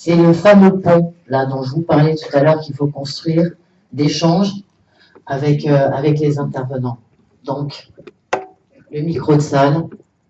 C'est le fameux pont, là, dont je vous parlais tout à l'heure, qu'il faut construire, d'échange avec les intervenants. Donc, le micro de salle,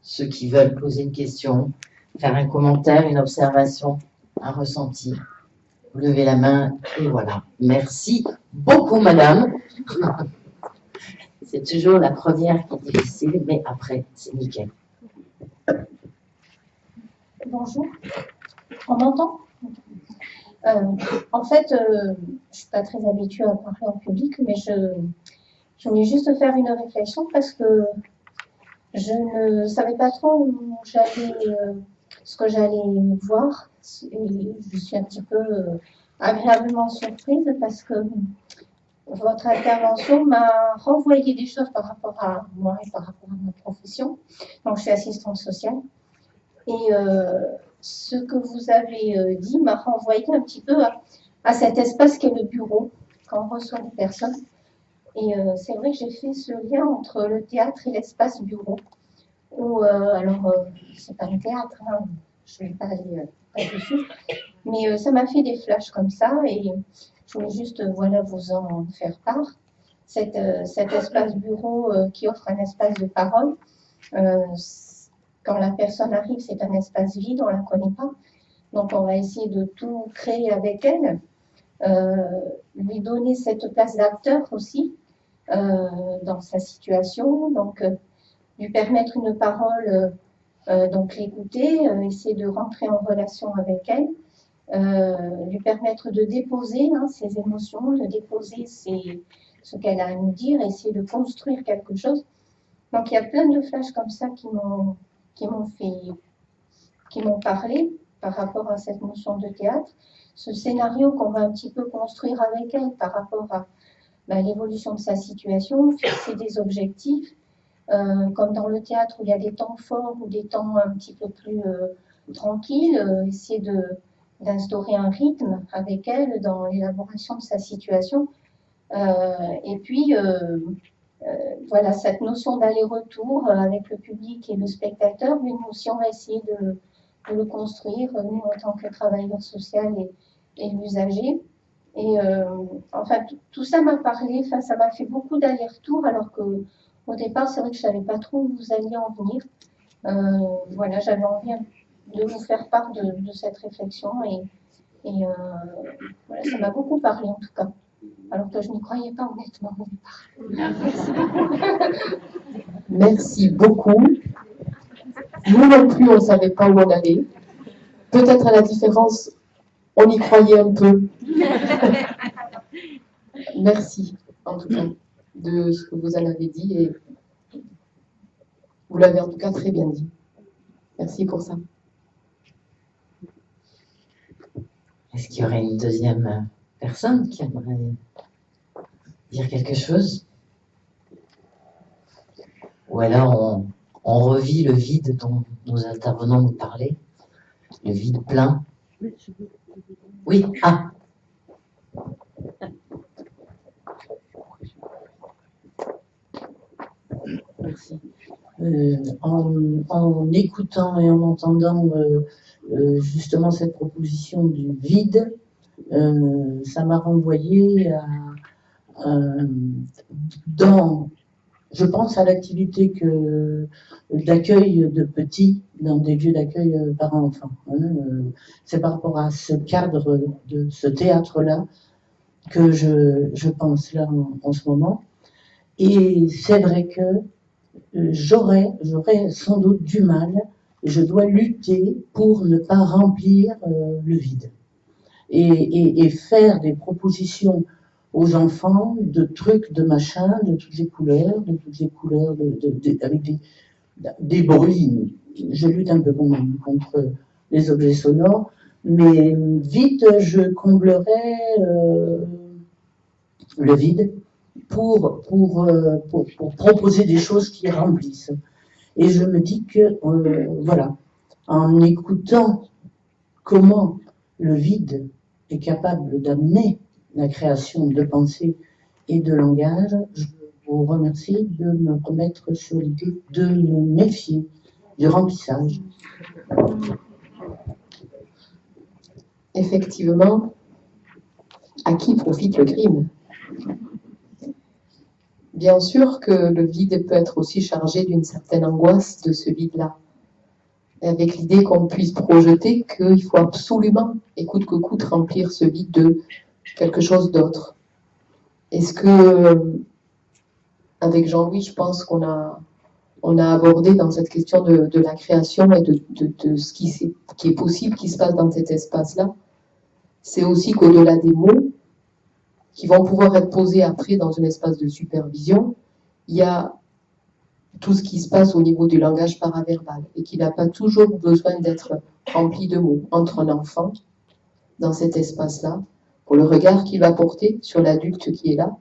ceux qui veulent poser une question, faire un commentaire, une observation, un ressenti, vous levez la main et voilà. Merci beaucoup, madame. C'est toujours la première qui est difficile, mais après, c'est nickel. Bonjour, on m'entend? En fait, je ne suis pas très habituée à parler en public, mais je voulais juste faire une réflexion parce que je ne savais pas trop où j'allais, ce que j'allais voir. Et je suis un petit peu agréablement surprise parce que votre intervention m'a renvoyé des choses par rapport à moi et par rapport à ma profession. Donc, je suis assistante sociale. Et ce que vous avez dit m'a renvoyé un petit peu à cet espace qu'est le bureau quand on reçoit des personnes. Et c'est vrai que j'ai fait ce lien entre le théâtre et l'espace bureau. Où, c'est pas un théâtre, hein, je ne vais pas aller là-dessus, mais ça m'a fait des flashs comme ça et je voulais juste vous en faire part. Cet espace bureau qui offre un espace de parole, quand la personne arrive, c'est un espace vide, on ne la connaît pas. Donc, on va essayer de tout créer avec elle, lui donner cette place d'acteur aussi dans sa situation, donc lui permettre une parole, donc l'écouter, essayer de rentrer en relation avec elle, lui permettre de déposer ses émotions, de déposer ce qu'elle a à nous dire, essayer de construire quelque chose. Donc, il y a plein de flashs comme ça qui m'ont parlé par rapport à cette notion de théâtre. Ce scénario qu'on va un petit peu construire avec elle par rapport à l'évolution de sa situation, fixer des objectifs, comme dans le théâtre où il y a des temps forts ou des temps un petit peu plus tranquilles, essayer d'instaurer un rythme avec elle dans l'élaboration de sa situation. Et puis, cette notion d'aller-retour avec le public et le spectateur, lui aussi, on va essayer de le construire, nous, en tant que travailleurs sociaux et l'usager. Et tout ça m'a parlé, ça m'a fait beaucoup d'allers-retours, alors qu'au départ, c'est vrai que je ne savais pas trop où vous alliez en venir. J'avais envie de vous faire part de cette réflexion et ça m'a beaucoup parlé en tout cas. Alors que je n'y croyais pas honnêtement au départ. Merci beaucoup. Nous non plus, on ne savait pas où on allait. Peut-être à la différence, on y croyait un peu. Merci, en tout cas, de ce que vous en avez dit. Et vous l'avez en tout cas très bien dit. Merci pour ça. Est-ce qu'il y aurait une deuxième personne qui aimerait dire quelque chose? Ou alors on revit le vide dont nos intervenants nous parlaient, le vide plein. Oui, Merci. En écoutant et en entendant justement cette proposition du vide, ça m'a renvoyé je pense à l'activité d'accueil de petits dans des lieux d'accueil parents-enfants. C'est par rapport à ce cadre de ce théâtre-là que je pense là en ce moment. Et c'est vrai que j'aurais sans doute du mal, je dois lutter pour ne pas remplir le vide. Et faire des propositions aux enfants de trucs, de machins, de toutes les couleurs, avec des bruits. Je lutte un peu contre les objets sonores, mais vite je comblerai le vide pour proposer des choses qui remplissent. Et je me dis que, en écoutant comment le vide est capable d'amener la création de pensée et de langage, je vous remercie de me remettre sur l'idée de me méfier du remplissage. effectivement, à qui profite le crime? Bien sûr que le vide peut être aussi chargé d'une certaine angoisse de ce vide-là, avec l'idée qu'on puisse projeter qu'il faut absolument, et coûte que coûte, remplir ce vide de quelque chose d'autre. Est-ce que, avec Jean-Louis, je pense qu'on a abordé dans cette question de la création et de ce qui est possible, qui se passe dans cet espace-là, c'est aussi qu'au-delà des mots, qui vont pouvoir être posés après dans un espace de supervision, il y a tout ce qui se passe au niveau du langage paraverbal et qui n'a pas toujours besoin d'être rempli de mots entre un enfant dans cet espace-là, pour le regard qu'il va porter sur l'adulte qui est là,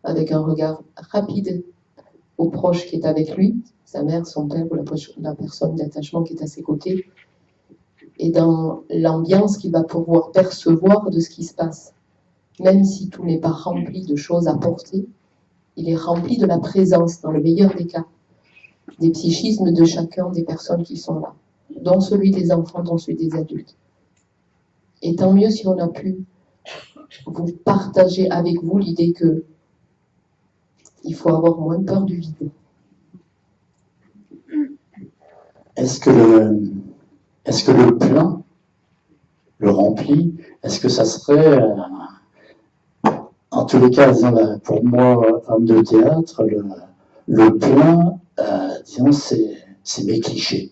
avec un regard rapide au proche qui est avec lui, sa mère, son père ou la personne d'attachement qui est à ses côtés, et dans l'ambiance qu'il va pouvoir percevoir de ce qui se passe. Même si tout n'est pas rempli de choses à porter, il est rempli de la présence, dans le meilleur des cas, des psychismes de chacun des personnes qui sont là, dont celui des enfants, dont celui des adultes. Et tant mieux si on a pu vous partager avec vous l'idée que il faut avoir moins peur du vide. Est-ce que le plein, le rempli, est-ce que ça serait, en tous les cas, disons, pour moi, homme de théâtre, le plein, disons, c'est mes clichés.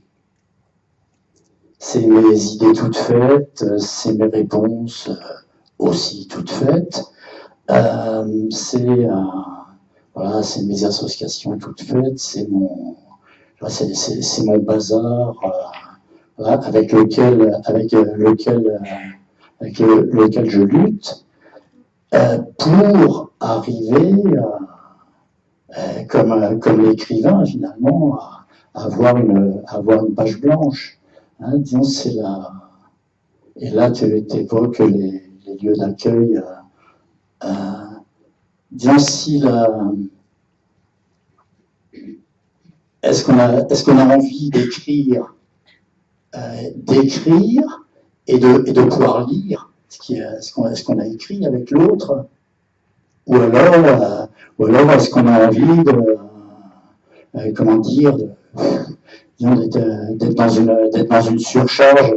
C'est mes idées toutes faites, c'est mes réponses aussi toutes faites, voilà, c'est mes associations toutes faites, c'est mon bazar voilà, avec lequel je lutte pour arriver comme l'écrivain finalement à avoir une page blanche. Hein, disons, c'est là. Et là, tu évoques les lieux d'accueil. Disons, si est-ce qu'on a envie d'écrire et de pouvoir lire ce qu'on a écrit avec l'autre, ou alors est-ce qu'on a envie d'être dans une surcharge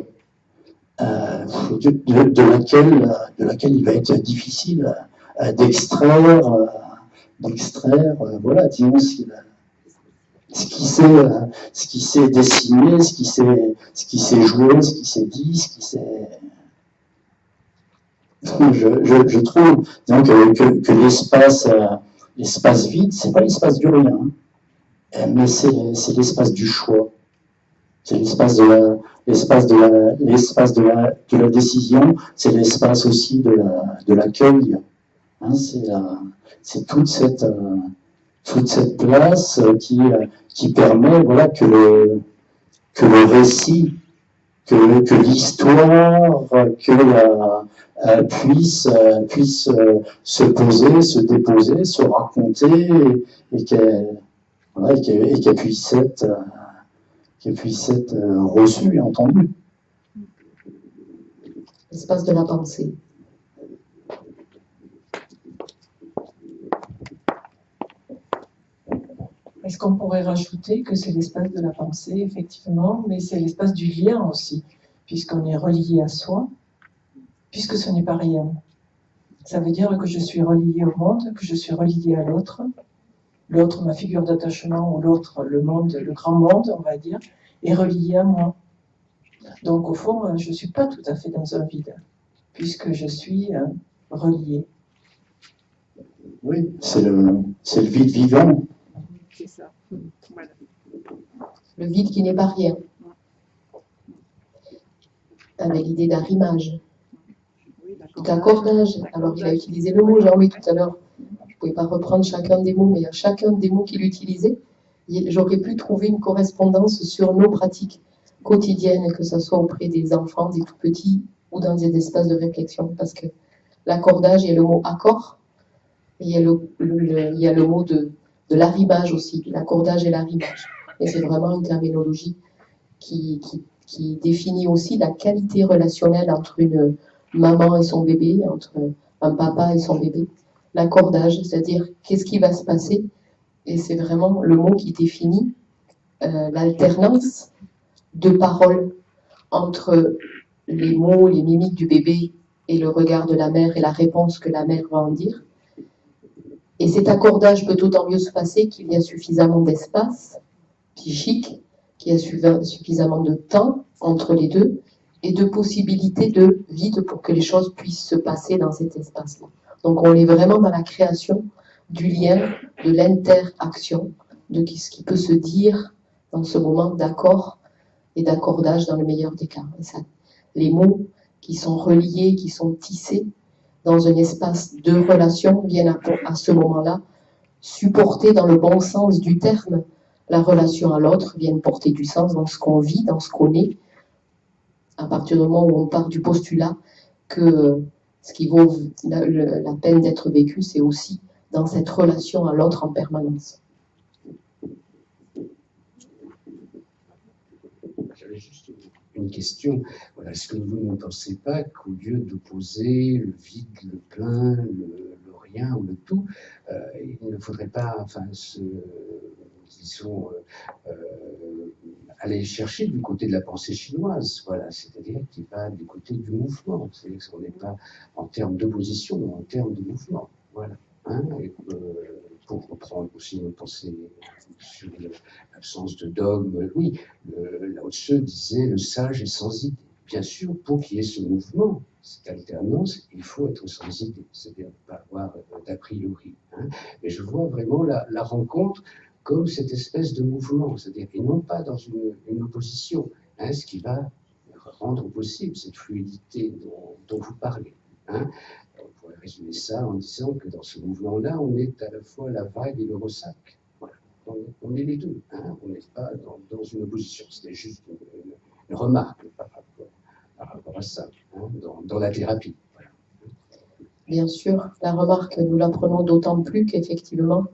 de laquelle il va être difficile d'extraire, voilà, disons, ce qui s'est dessiné, ce qui s'est joué, ce qui s'est dit, ce qui s'est... Je trouve donc, que l'espace vide, c'est pas l'espace du rien, mais c'est l'espace du choix. C'est l'espace de la décision, c'est l'espace aussi de l'accueil. Hein, c'est toute cette place qui permet, voilà, que le récit, que l'histoire, puisse se poser, se déposer, se raconter, et qu'elle puisse être reçue et entendue. L'espace de la pensée. Est-ce qu'on pourrait rajouter que c'est l'espace de la pensée, effectivement, mais c'est l'espace du lien aussi, puisqu'on est relié à soi, puisque ce n'est pas rien. Ça veut dire que je suis relié au monde, que je suis relié à l'autre, ma figure d'attachement, ou l'autre, le monde, le grand monde, on va dire, est relié à moi. Donc au fond, je ne suis pas tout à fait dans un vide, puisque je suis relié. Oui, c'est le vide vivant. C'est ça. Voilà. Le vide qui n'est pas rien. Avec l'idée d'arrimage, d'accordage. Alors il a utilisé le mot, Jean-Louis, tout à l'heure. Je ne pouvais pas reprendre chacun des mots, mais à chacun des mots qu'il utilisait, j'aurais pu trouver une correspondance sur nos pratiques quotidiennes, que ce soit auprès des enfants, des tout petits, ou dans des espaces de réflexion. Parce que l'accordage, il y a le mot accord, et il y a le mot de l'arrimage aussi, l'accordage et l'arrimage. Et c'est vraiment une terminologie qui définit aussi la qualité relationnelle entre maman et son bébé, entre un papa et son bébé. L'accordage, c'est-à-dire qu'est-ce qui va se passer, et c'est vraiment le mot qui définit l'alternance de paroles entre les mots, les mimiques du bébé et le regard de la mère et la réponse que la mère va en dire. Et cet accordage peut d'autant mieux se passer qu'il y a suffisamment d'espace psychique, qu'il y a suffisamment de temps entre les deux et de possibilités de vide pour que les choses puissent se passer dans cet espace-là. Donc on est vraiment dans la création du lien, de l'interaction, de ce qui peut se dire dans ce moment d'accord et d'accordage dans le meilleur des cas. Et ça, les mots qui sont reliés, qui sont tissés dans un espace de relation viennent à ce moment-là supporter dans le bon sens du terme la relation à l'autre, viennent porter du sens dans ce qu'on vit, dans ce qu'on est, à partir du moment où on part du postulat que ce qui vaut la peine d'être vécu, c'est aussi dans cette relation à l'autre en permanence. J'avais juste une question. Voilà, est-ce que vous ne pensez pas qu'au lieu d'opposer le vide, le plein, le rien ou le tout, il ne faudrait pas, disons, aller chercher du côté de la pensée chinoise, voilà, c'est-à-dire qu'il va du côté du mouvement, c'est-à-dire qu'on n'est pas en termes d'opposition, mais en termes de mouvement, voilà. Hein, et pour reprendre aussi une pensée sur l'absence de dogme, oui, Lao Tse disait le sage est sans idée. Bien sûr, pour qu'il y ait ce mouvement, cette alternance, il faut être sans idée, c'est-à-dire ne pas avoir d'a priori. Hein. Mais je vois vraiment la rencontre comme cette espèce de mouvement, c'est-à-dire et non pas dans une opposition, hein, ce qui va rendre possible cette fluidité dont vous parlez. Hein. On pourrait résumer ça en disant que dans ce mouvement-là, on est à la fois la vague et le ressac. Voilà. On est les deux, hein. On n'est pas dans une opposition, c'était juste une remarque par rapport à ça, hein, dans la thérapie. Voilà. Bien sûr, la remarque, nous la prenons d'autant plus qu'effectivement,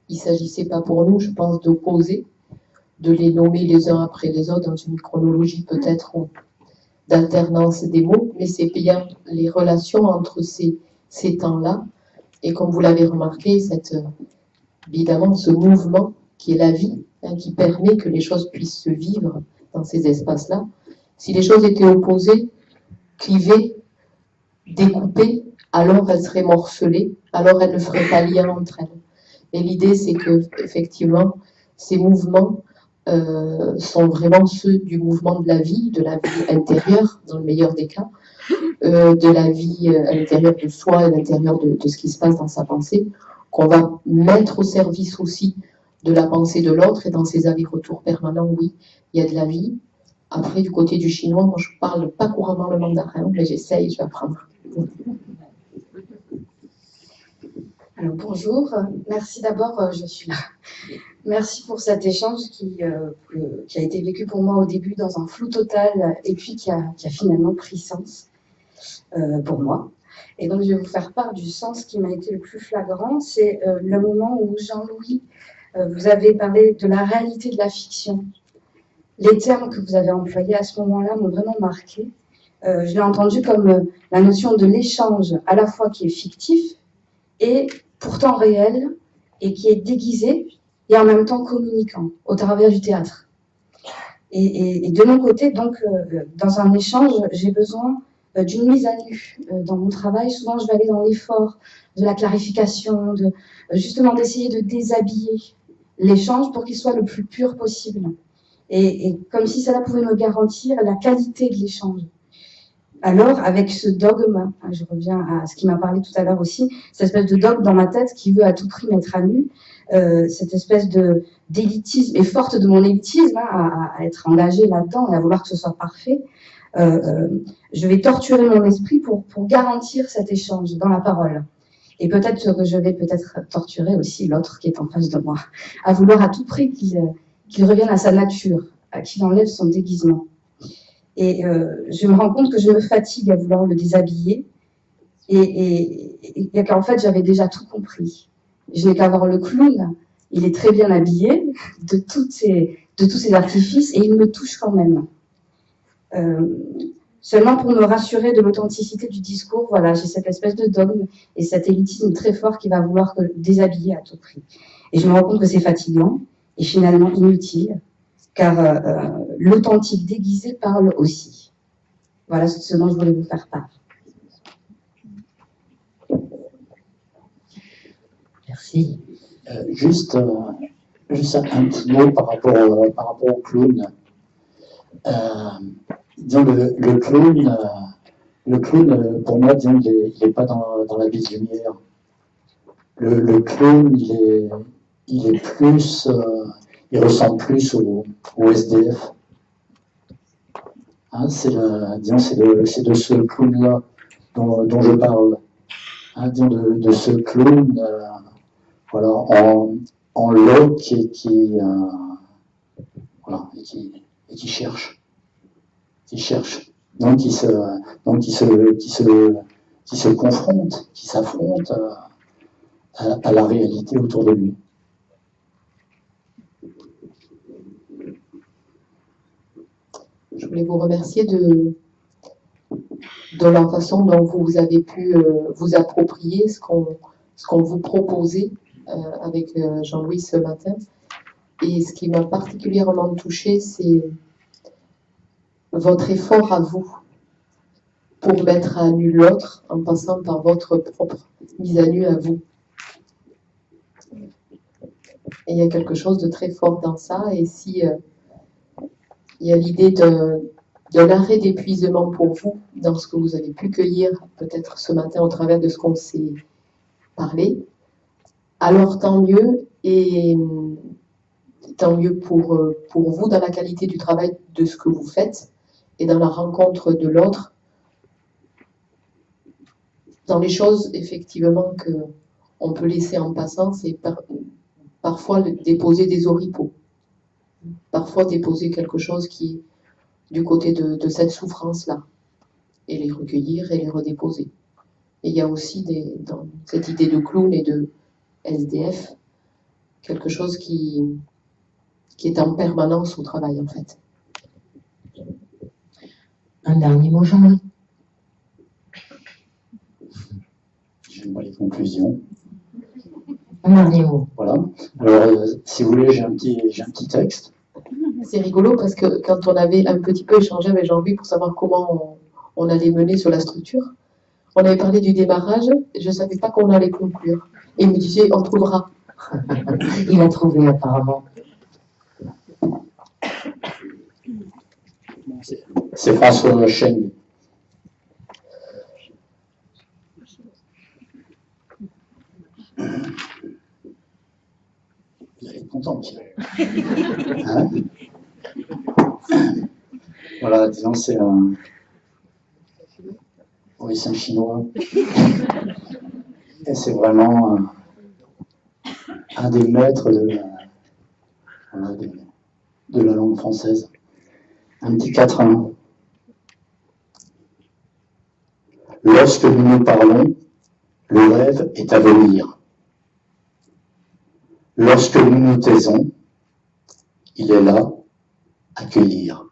il ne s'agissait pas pour nous, je pense, d'opposer, de les nommer les uns après les autres dans une chronologie peut-être d'alternance des mots, mais c'est bien les relations entre ces temps-là. Et comme vous l'avez remarqué, évidemment, ce mouvement qui est la vie, hein, qui permet que les choses puissent se vivre dans ces espaces-là. Si les choses étaient opposées, clivées, découpées, alors elles seraient morcelées, alors elles ne feraient pas lien entre elles. Et l'idée, c'est que effectivement, ces mouvements sont vraiment ceux du mouvement de la vie intérieure, dans le meilleur des cas, de la vie à l'intérieur de soi, à l'intérieur de ce qui se passe dans sa pensée, qu'on va mettre au service aussi de la pensée de l'autre. Et dans ces allers-retours permanents, oui, il y a de la vie. Après, du côté du chinois, moi, je ne parle pas couramment le mandarin, mais j'essaye, je vais apprendre. Alors, bonjour, merci d'abord, je suis là. Merci pour cet échange qui a été vécu pour moi au début dans un flou total et puis qui a finalement pris sens pour moi. Et donc, je vais vous faire part du sens qui m'a été le plus flagrant. C'est le moment où Jean-Louis, vous avez parlé de la réalité de la fiction. Les termes que vous avez employés à ce moment-là m'ont vraiment marqué. Je l'ai entendu comme la notion de l'échange à la fois qui est fictif et pourtant réel et qui est déguisé et en même temps communicant au travers du théâtre. Et de mon côté, donc, dans un échange, j'ai besoin d'une mise à nu dans mon travail. Souvent, je vais aller dans l'effort de la clarification, justement d'essayer de déshabiller l'échange pour qu'il soit le plus pur possible. Et comme si cela pouvait me garantir la qualité de l'échange. Alors, avec ce dogme, je reviens à ce qui m'a parlé tout à l'heure aussi, cette espèce de dogme dans ma tête qui veut à tout prix mettre à nu, cette espèce d'élitisme, et forte de mon élitisme, à être engagée là-dedans et à vouloir que ce soit parfait, je vais torturer mon esprit pour garantir cet échange dans la parole. Et peut-être que je vais torturer aussi l'autre qui est en face de moi, à vouloir à tout prix qu'il revienne à sa nature, qu'il enlève son déguisement. Et je me rends compte que je me fatigue à vouloir le déshabiller et qu'en fait j'avais déjà tout compris. Je n'ai qu'à voir le clown, il est très bien habillé de tous ces artifices et il me touche quand même. seulement pour me rassurer de l'authenticité du discours. Voilà, j'ai cette espèce de dogme et cet élitisme très fort qui va vouloir déshabiller à tout prix. Et je me rends compte que c'est fatigant et finalement inutile, car l'authentique déguisé parle aussi. Voilà ce dont je voulais vous faire part. Merci. Juste un petit mot par rapport au clown. Disons, le clown, pour moi, disons, il n'est pas dans la ville lumière. Le clown, il est plus, il ressemble plus au SDF. Hein, c'est de ce clown-là dont je parle. Hein, disons, de ce clown, voilà, en loc et qui cherche. Qui cherche. Donc, qui se confronte, qui s'affronte à la réalité autour de lui. Je voulais vous remercier de la façon dont vous avez pu vous approprier ce qu'on vous proposait avec Jean-Louis ce matin. Et ce qui m'a particulièrement touchée, c'est votre effort à vous pour mettre à nu l'autre en passant par votre propre mise à nu à vous. Et il y a quelque chose de très fort dans ça. Et si il y a l'idée d'un arrêt d'épuisement pour vous dans ce que vous avez pu cueillir peut-être ce matin au travers de ce qu'on s'est parlé, alors tant mieux. Et tant mieux pour vous dans la qualité du travail de ce que vous faites et dans la rencontre de l'autre, dans les choses effectivement qu'on peut laisser en passant, c'est parfois déposer des oripeaux, parfois déposer quelque chose qui est du côté de cette souffrance-là, et les recueillir et les redéposer. Et il y a aussi dans cette idée de clown et de SDF, quelque chose qui est en permanence au travail, en fait. Un dernier mot, Jean-Louis. J'ai les conclusions. Un dernier mot. Voilà. Alors, si vous voulez, j'ai un petit texte. C'est rigolo parce que quand on avait un petit peu échangé avec Jean-Louis pour savoir comment on allait mener sur la structure, on avait parlé du démarrage, je ne savais pas qu'on allait conclure. Et il me disait, on trouvera. Il a trouvé apparemment. C'est François Chêne. Vous allez être content, Pierre. Hein? Voilà, disons, c'est un... Oui, c'est un chinois. Et c'est vraiment un des maîtres de la langue française. Un petit quatrain. Lorsque nous nous parlons, le rêve est à venir. Lorsque nous nous taisons, il est là, à cueillir.